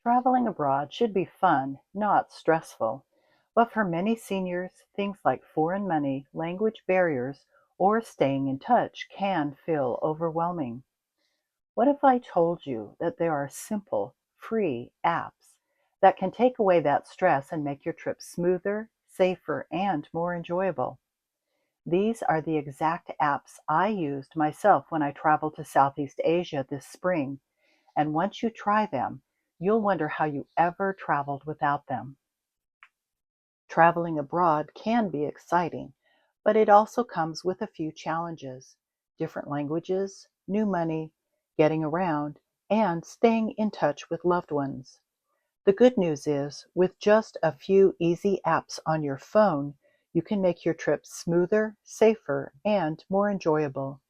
Traveling abroad should be fun, not stressful. But for many seniors, things like foreign money, language barriers, or staying in touch can feel overwhelming. What if I told you that there are simple, free apps that can take away that stress and make your trip smoother, safer, and more enjoyable? These are the exact apps I used myself when I traveled to Southeast Asia this spring, and once you try them, you'll wonder how you ever traveled without them. Traveling abroad can be exciting, but it also comes with a few challenges: different languages, new money, getting around, and staying in touch with loved ones. The good news is, with just a few easy apps on your phone, you can make your trip smoother, safer, and more enjoyable.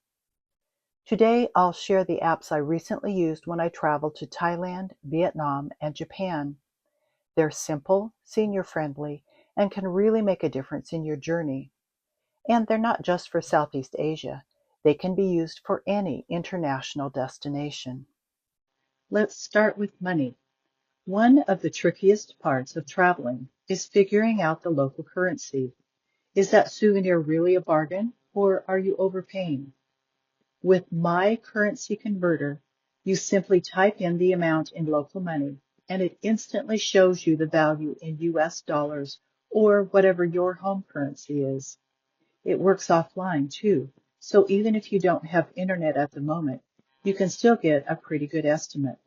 Today, I'll share the apps I recently used when I traveled to Thailand, Vietnam, and Japan. They're simple, senior-friendly, and can really make a difference in your journey. And they're not just for Southeast Asia. They can be used for any international destination. Let's start with money. One of the trickiest parts of traveling is figuring out the local currency. Is that souvenir really a bargain, or are you overpaying? With My Currency Converter, you simply type in the amount in local money, and it instantly shows you the value in US dollars or whatever your home currency is. It works offline too, so even if you don't have internet at the moment, you can still get a pretty good estimate.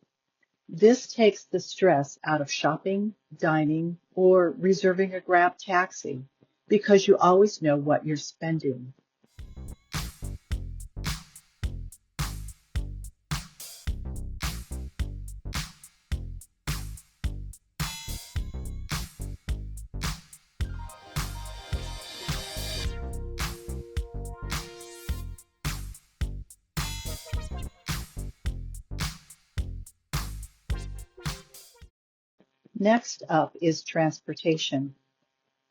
This takes the stress out of shopping, dining, or reserving a Grab taxi because you always know what you're spending. Next up is transportation.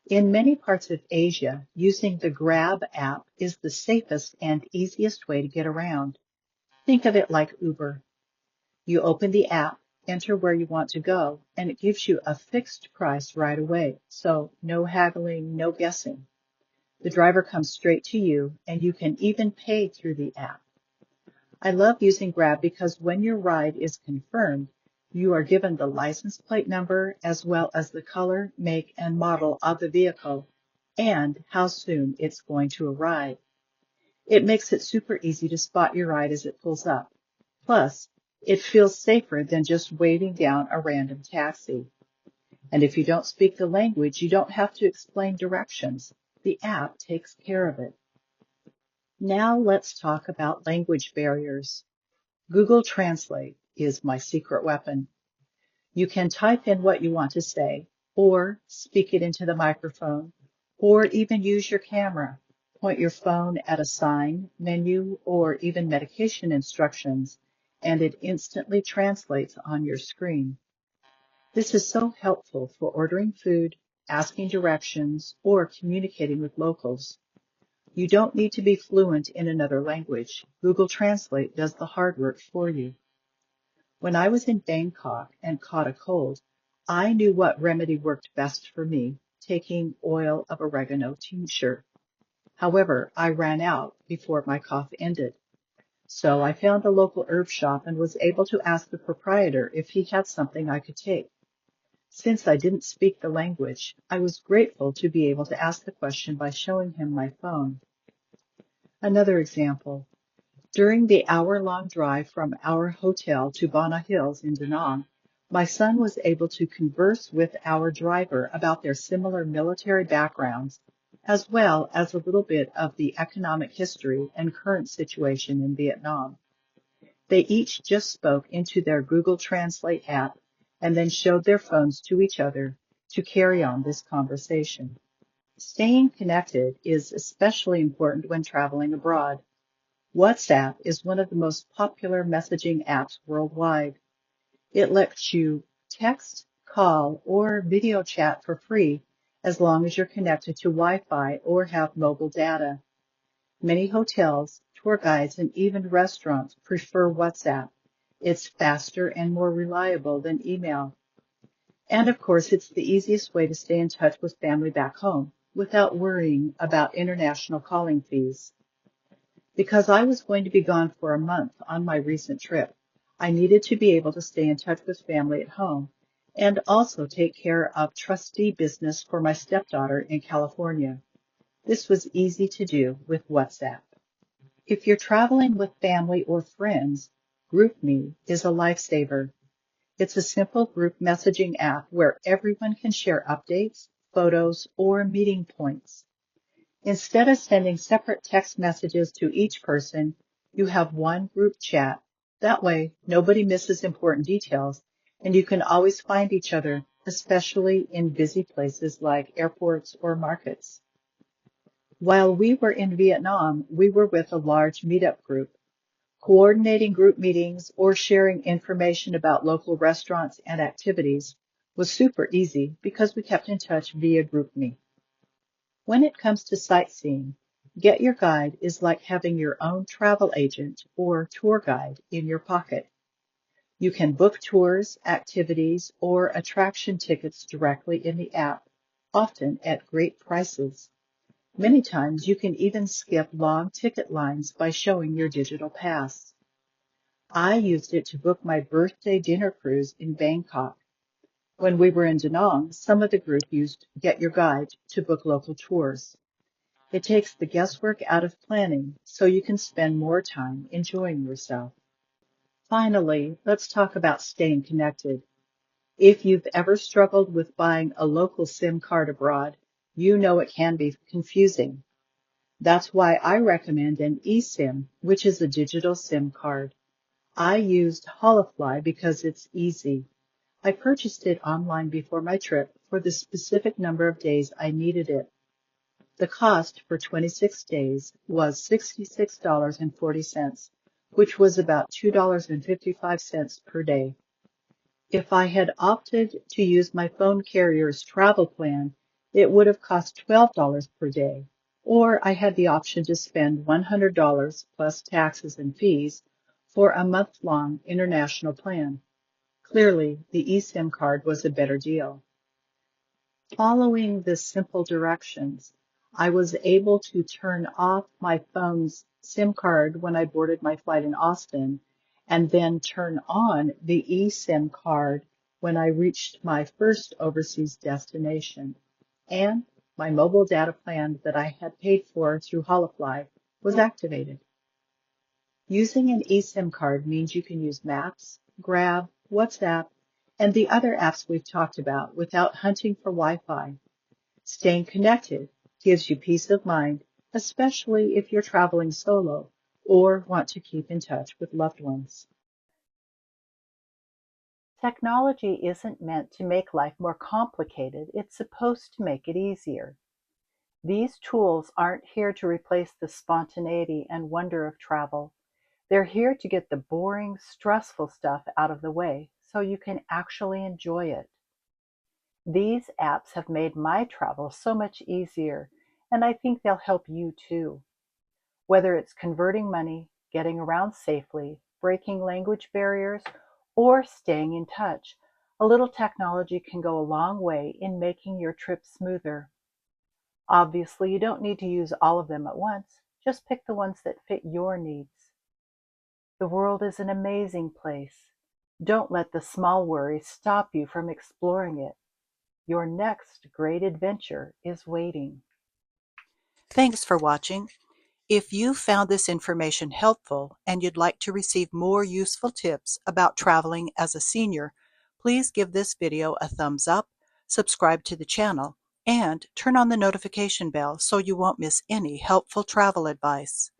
In many parts of Asia, using the Grab app is the safest and easiest way to get around. Think of it like Uber. You open the app, enter where you want to go, and it gives you a fixed price right away. So no haggling, no guessing. The driver comes straight to you, and you can even pay through the app. I love using Grab because when your ride is confirmed, you are given the license plate number as well as the color, make, and model of the vehicle and how soon it's going to arrive. It makes it super easy to spot your ride as it pulls up. Plus, it feels safer than just waving down a random taxi. And if you don't speak the language, you don't have to explain directions. The app takes care of it. Now let's talk about language barriers. Google Translate is my secret weapon. You can type in what you want to say, or speak it into the microphone, or even use your camera. Point your phone at a sign, menu, or even medication instructions, and it instantly translates on your screen. This is so helpful for ordering food, asking directions, or communicating with locals. You don't need to be fluent in another language. Google Translate does the hard work for you. When I was in Bangkok and caught a cold, I knew what remedy worked best for me, taking oil of oregano tincture. However, I ran out before my cough ended. So I found a local herb shop and was able to ask the proprietor if he had something I could take. Since I didn't speak the language, I was grateful to be able to ask the question by showing him my phone. Another example. During the hour-long drive from our hotel to Bana Hills in Da Nang, my son was able to converse with our driver about their similar military backgrounds, as well as a little bit of the economic history and current situation in Vietnam. They each just spoke into their Google Translate app and then showed their phones to each other to carry on this conversation. Staying connected is especially important when traveling abroad. WhatsApp is one of the most popular messaging apps worldwide. It lets you text, call, or video chat for free as long as you're connected to Wi-Fi or have mobile data. Many hotels, tour guides, and even restaurants prefer WhatsApp. It's faster and more reliable than email. And of course, it's the easiest way to stay in touch with family back home without worrying about international calling fees. Because I was going to be gone for a month on my recent trip, I needed to be able to stay in touch with family at home and also take care of trustee business for my stepdaughter in California. This was easy to do with WhatsApp. If you're traveling with family or friends, GroupMe is a lifesaver. It's a simple group messaging app where everyone can share updates, photos, or meeting points. Instead of sending separate text messages to each person, you have one group chat. That way, nobody misses important details, and you can always find each other, especially in busy places like airports or markets. While we were in Vietnam, we were with a large meetup group. Coordinating group meetings or sharing information about local restaurants and activities was super easy because we kept in touch via GroupMe. When it comes to sightseeing, Get Your Guide is like having your own travel agent or tour guide in your pocket. You can book tours, activities, or attraction tickets directly in the app, often at great prices. Many times you can even skip long ticket lines by showing your digital pass. I used it to book my birthday dinner cruise in Bangkok. When we were in Da Nang, some of the group used Get Your Guide to book local tours. It takes the guesswork out of planning so you can spend more time enjoying yourself. Finally, let's talk about staying connected. If you've ever struggled with buying a local SIM card abroad, you know it can be confusing. That's why I recommend an eSIM, which is a digital SIM card. I used Holafly because it's easy. I purchased it online before my trip for the specific number of days I needed it. The cost for 26 days was $66.40, which was about $2.55 per day. If I had opted to use my phone carrier's travel plan, it would have cost $12 per day, or I had the option to spend $100 plus taxes and fees for a month-long international plan. Clearly, the eSIM card was a better deal. Following the simple directions, I was able to turn off my phone's SIM card when I boarded my flight in Austin, and then turn on the eSIM card when I reached my first overseas destination. And my mobile data plan that I had paid for through Holafly was activated. Using an eSIM card means you can use Maps, Grab, WhatsApp, and the other apps we've talked about without hunting for Wi-Fi. Staying connected gives you peace of mind, especially if you're traveling solo or want to keep in touch with loved ones. Technology isn't meant to make life more complicated, it's supposed to make it easier. These tools aren't here to replace the spontaneity and wonder of travel. They're here to get the boring, stressful stuff out of the way so you can actually enjoy it. These apps have made my travel so much easier, and I think they'll help you too. Whether it's converting money, getting around safely, breaking language barriers, or staying in touch, a little technology can go a long way in making your trip smoother. Obviously, you don't need to use all of them at once. Just pick the ones that fit your needs. The world is an amazing place. Don't let the small worries stop you from exploring it. Your next great adventure is waiting. Thanks for watching. If you found this information helpful and you'd like to receive more useful tips about traveling as a senior, please give this video a thumbs up, subscribe to the channel, and turn on the notification bell so you won't miss any helpful travel advice.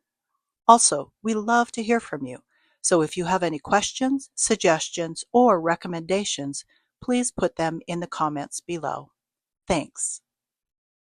Also, we love to hear from you, so if you have any questions, suggestions, or recommendations, please put them in the comments below. Thanks.